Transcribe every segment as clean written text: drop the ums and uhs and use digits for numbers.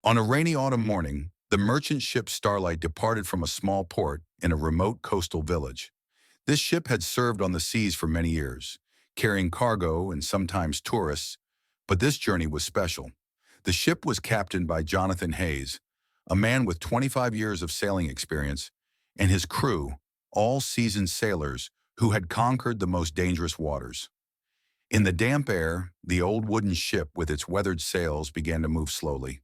On a rainy autumn morning, the merchant ship Starlight departed from a small port in a remote coastal village. This ship had served on the seas for many years, carrying cargo and sometimes tourists, but this journey was special. The ship was captained by Jonathan Hayes, a man with 25 years of sailing experience, and his crew, all seasoned sailors who had conquered the most dangerous waters. In the damp air, the old wooden ship with its weathered sails began to move slowly.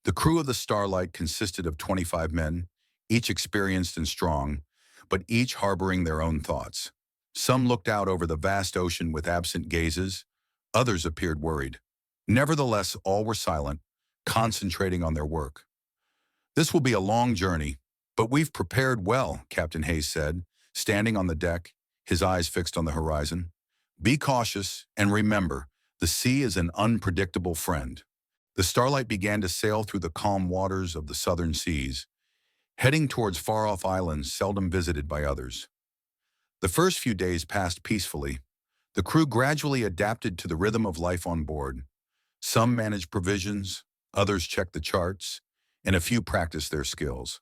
The crew of the Starlight consisted of 25 men, each experienced and strong, but each harboring their own thoughts. Some looked out over the vast ocean with absent gazes, others appeared worried. Nevertheless, all were silent, concentrating on their work. "This will be a long journey, but we've prepared well," Captain Hayes said, standing on the deck, his eyes fixed on the horizon. "Be cautious, and remember, the sea is an unpredictable friend." The Starlight began to sail through the calm waters of the southern seas, heading towards far-off islands seldom visited by others. The first few days passed peacefully. The crew gradually adapted to the rhythm of life on board. Some managed provisions, others checked the charts, and a few practiced their skills.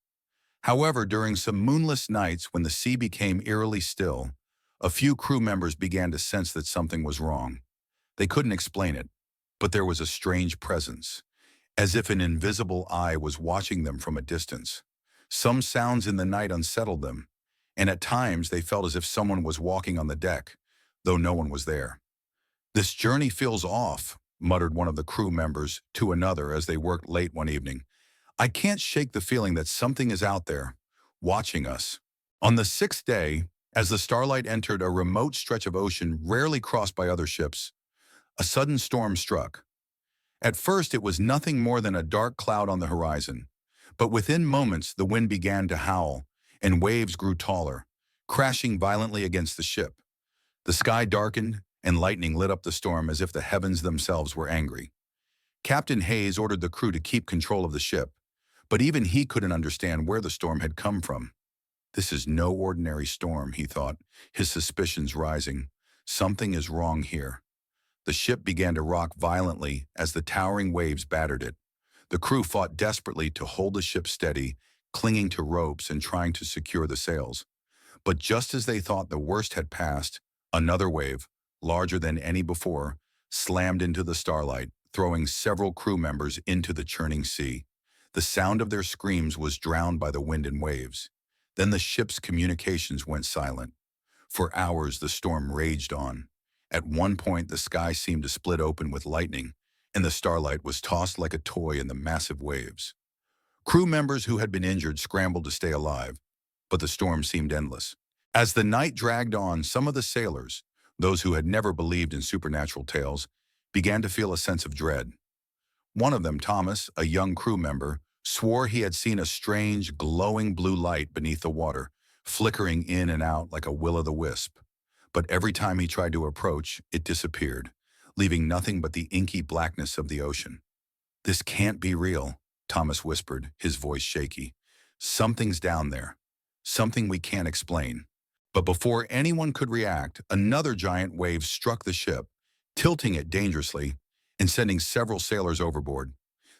However, during some moonless nights when the sea became eerily still, a few crew members began to sense that something was wrong. They couldn't explain it, but there was a strange presence, as if an invisible eye was watching them from a distance. Some sounds in the night unsettled them, and at times they felt as if someone was walking on the deck, though no one was there. "This journey feels off," muttered one of the crew members to another as they worked late one evening. "I can't shake the feeling that something is out there, watching us." On the sixth day, as the Starlight entered a remote stretch of ocean rarely crossed by other ships, a sudden storm struck. At first, it was nothing more than a dark cloud on the horizon, but within moments the wind began to howl, and waves grew taller, crashing violently against the ship. The sky darkened, and lightning lit up the storm as if the heavens themselves were angry. Captain Hayes ordered the crew to keep control of the ship, but even he couldn't understand where the storm had come from. "This is no ordinary storm," he thought, his suspicions rising. "Something is wrong here." The ship began to rock violently as the towering waves battered it. The crew fought desperately to hold the ship steady, clinging to ropes and trying to secure the sails. But just as they thought the worst had passed, another wave, larger than any before, slammed into the Starlight, throwing several crew members into the churning sea. The sound of their screams was drowned by the wind and waves. Then the ship's communications went silent. For hours the storm raged on. At one point the sky seemed to split open with lightning, and the Starlight was tossed like a toy in the massive waves. Crew members who had been injured scrambled to stay alive, but the storm seemed endless. As the night dragged on, some of the sailors, those who had never believed in supernatural tales, began to feel a sense of dread. One of them, Thomas, a young crew member, swore he had seen a strange, glowing blue light beneath the water, flickering in and out like a will-o'-the-wisp. But every time he tried to approach, it disappeared, leaving nothing but the inky blackness of the ocean. "This can't be real," Thomas whispered, his voice shaky. "Something's down there. Something we can't explain." But before anyone could react, another giant wave struck the ship, tilting it dangerously and sending several sailors overboard.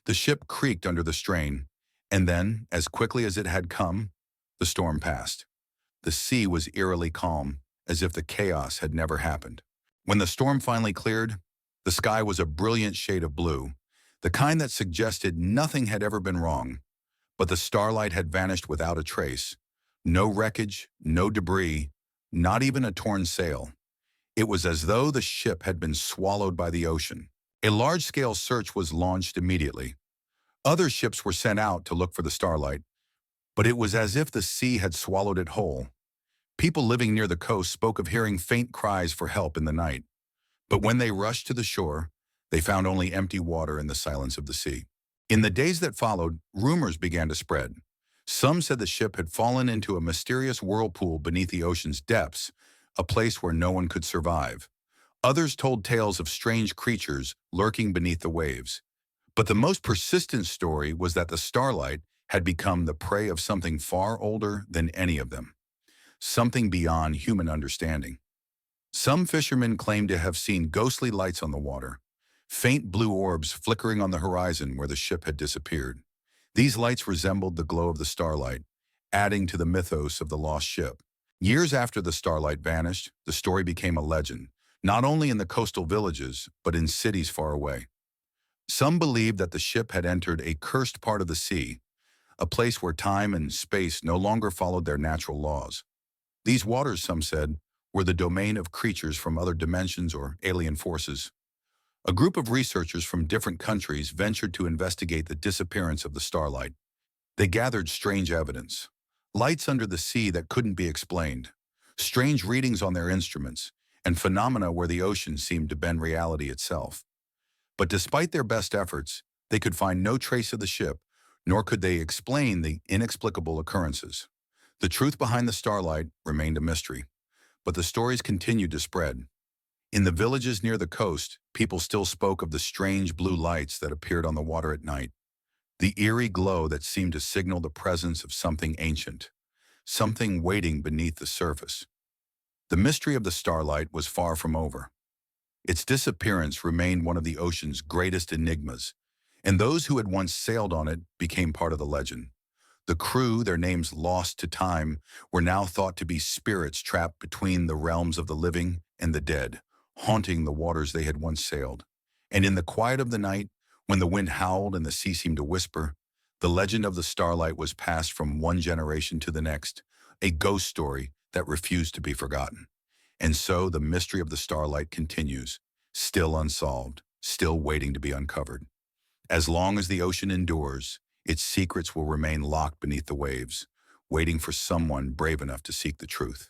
The ship creaked under the strain, and then, as quickly as it had come, the storm passed. The sea was eerily calm, as if the chaos had never happened. When the storm finally cleared, the sky was a brilliant shade of blue, the kind that suggested nothing had ever been wrong. But the Starlight had vanished without a trace. No wreckage, no debris, not even a torn sail. It was as though the ship had been swallowed by the ocean. A large-scale search was launched immediately. Other ships were sent out to look for the Starlight, but it was as if the sea had swallowed it whole. People living near the coast spoke of hearing faint cries for help in the night. But when they rushed to the shore, they found only empty water and the silence of the sea. In the days that followed, rumors began to spread. Some said the ship had fallen into a mysterious whirlpool beneath the ocean's depths, a place where no one could survive. Others told tales of strange creatures lurking beneath the waves. But the most persistent story was that the Starlight had become the prey of something far older than any of them, something beyond human understanding. Some fishermen claimed to have seen ghostly lights on the water, faint blue orbs flickering on the horizon where the ship had disappeared. These lights resembled the glow of the starlight, adding to the mythos of the lost ship. Years after the starlight vanished, the story became a legend, not only in the coastal villages, but in cities far away. Some believed that the ship had entered a cursed part of the sea, a place where time and space no longer followed their natural laws. These waters, some said, were the domain of creatures from other dimensions or alien forces. A group of researchers from different countries ventured to investigate the disappearance of the starlight. They gathered strange evidence. Lights under the sea that couldn't be explained, strange readings on their instruments, and phenomena where the ocean seemed to bend reality itself. But despite their best efforts, they could find no trace of the ship, nor could they explain the inexplicable occurrences. The truth behind the starlight remained a mystery, but the stories continued to spread. In the villages near the coast, people still spoke of the strange blue lights that appeared on the water at night, the eerie glow that seemed to signal the presence of something ancient, something waiting beneath the surface. The mystery of the starlight was far from over. Its disappearance remained one of the ocean's greatest enigmas, and those who had once sailed on it became part of the legend. The crew, their names lost to time, were now thought to be spirits trapped between the realms of the living and the dead, haunting the waters they had once sailed. And in the quiet of the night, when the wind howled and the sea seemed to whisper, the legend of the starlight was passed from one generation to the next, a ghost story that refused to be forgotten. And so the mystery of the starlight continues, still unsolved, still waiting to be uncovered. As long as the ocean endures, its secrets will remain locked beneath the waves, waiting for someone brave enough to seek the truth.